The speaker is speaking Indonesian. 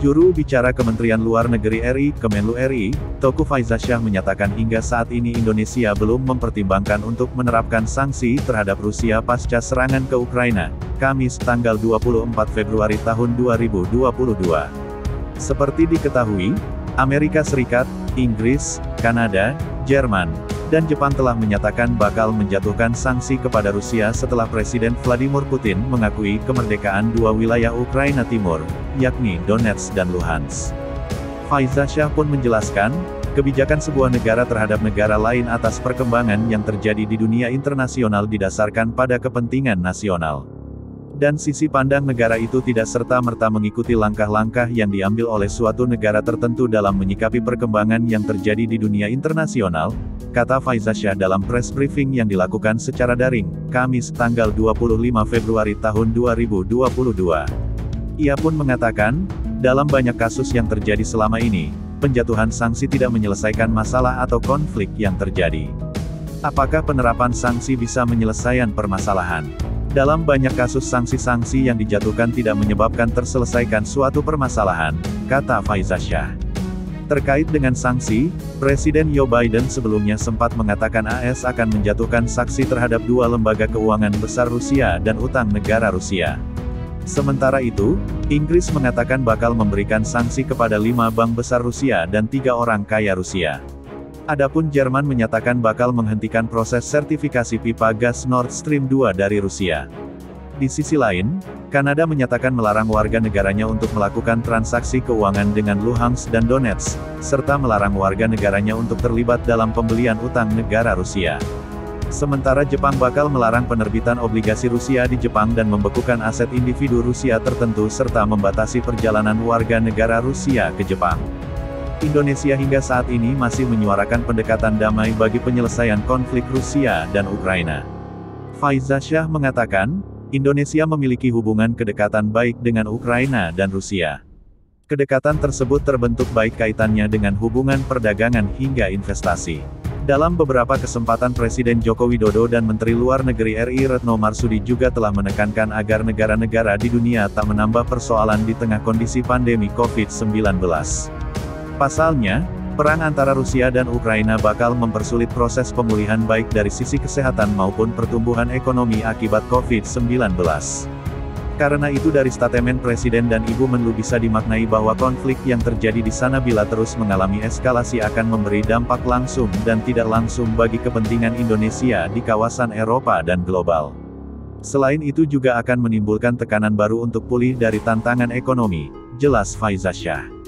Juru bicara Kementerian Luar Negeri RI, Kemenlu RI, Teuku Faizasyah menyatakan hingga saat ini Indonesia belum mempertimbangkan untuk menerapkan sanksi terhadap Rusia pasca serangan ke Ukraina, Kamis tanggal 24 Februari tahun 2022. Seperti diketahui, Amerika Serikat, Inggris, Kanada, Jerman, dan Jepang telah menyatakan bakal menjatuhkan sanksi kepada Rusia setelah Presiden Vladimir Putin mengakui kemerdekaan dua wilayah Ukraina Timur, yakni Donetsk dan Luhansk. Faizasyah pun menjelaskan, kebijakan sebuah negara terhadap negara lain atas perkembangan yang terjadi di dunia internasional didasarkan pada kepentingan nasional. Dan sisi pandang negara itu tidak serta-merta mengikuti langkah-langkah yang diambil oleh suatu negara tertentu dalam menyikapi perkembangan yang terjadi di dunia internasional, kata Faizasyah dalam press briefing yang dilakukan secara daring, Kamis tanggal 25 Februari tahun 2022. Ia pun mengatakan, dalam banyak kasus yang terjadi selama ini, penjatuhan sanksi tidak menyelesaikan masalah atau konflik yang terjadi. Apakah penerapan sanksi bisa menyelesaikan permasalahan? Dalam banyak kasus sanksi-sanksi yang dijatuhkan tidak menyebabkan terselesaikan suatu permasalahan, kata Faizasyah. Terkait dengan sanksi, Presiden Joe Biden sebelumnya sempat mengatakan AS akan menjatuhkan sanksi terhadap dua lembaga keuangan besar Rusia dan utang negara Rusia. Sementara itu, Inggris mengatakan bakal memberikan sanksi kepada 5 bank besar Rusia dan 3 orang kaya Rusia. Adapun Jerman menyatakan bakal menghentikan proses sertifikasi pipa gas Nord Stream 2 dari Rusia. Di sisi lain, Kanada menyatakan melarang warga negaranya untuk melakukan transaksi keuangan dengan Luhansk dan Donetsk, serta melarang warga negaranya untuk terlibat dalam pembelian utang negara Rusia. Sementara Jepang bakal melarang penerbitan obligasi Rusia di Jepang dan membekukan aset individu Rusia tertentu serta membatasi perjalanan warga negara Rusia ke Jepang. Indonesia hingga saat ini masih menyuarakan pendekatan damai bagi penyelesaian konflik Rusia dan Ukraina. Faizasyah mengatakan, Indonesia memiliki hubungan kedekatan baik dengan Ukraina dan Rusia. Kedekatan tersebut terbentuk baik kaitannya dengan hubungan perdagangan hingga investasi. Dalam beberapa kesempatan Presiden Joko Widodo dan Menteri Luar Negeri RI Retno Marsudi juga telah menekankan agar negara-negara di dunia tak menambah persoalan di tengah kondisi pandemi COVID-19. Pasalnya, perang antara Rusia dan Ukraina bakal mempersulit proses pemulihan baik dari sisi kesehatan maupun pertumbuhan ekonomi akibat COVID-19. Karena itu dari statemen Presiden dan Ibu Menlu bisa dimaknai bahwa konflik yang terjadi di sana bila terus mengalami eskalasi akan memberi dampak langsung dan tidak langsung bagi kepentingan Indonesia di kawasan Eropa dan global. Selain itu juga akan menimbulkan tekanan baru untuk pulih dari tantangan ekonomi, jelas Faizasyah.